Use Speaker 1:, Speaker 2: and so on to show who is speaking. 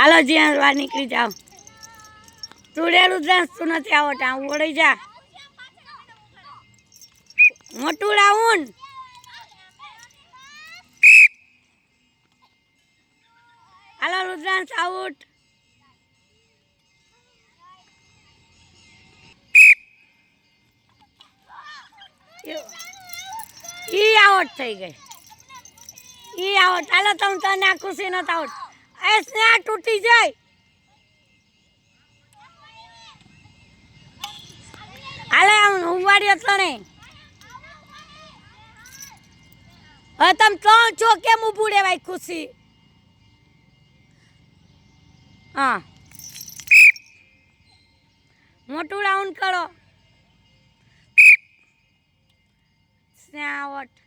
Speaker 1: હાલો જ્યાં બહાર નીકળી જાઓ. તુડેલું જ તું નથી આવતા વળી જા મોટું રાઉન. હાલો રુદ્રાંશ આઉટ. ઈ આઉટ થઈ ગઈ. ઈ આઉટ. હાલો તમે તને આ ખુશી નથી આઉટ. એ સ્નેહ તૂટી જાય. હાલે આમ ઉવાડ્યો તણે. હવે તમે ત્રણ છો કેમ ઊભું રહેવાય ખુશી. હા મોટું રાઉન્ડ કરો. સ્નેહ આઉટ.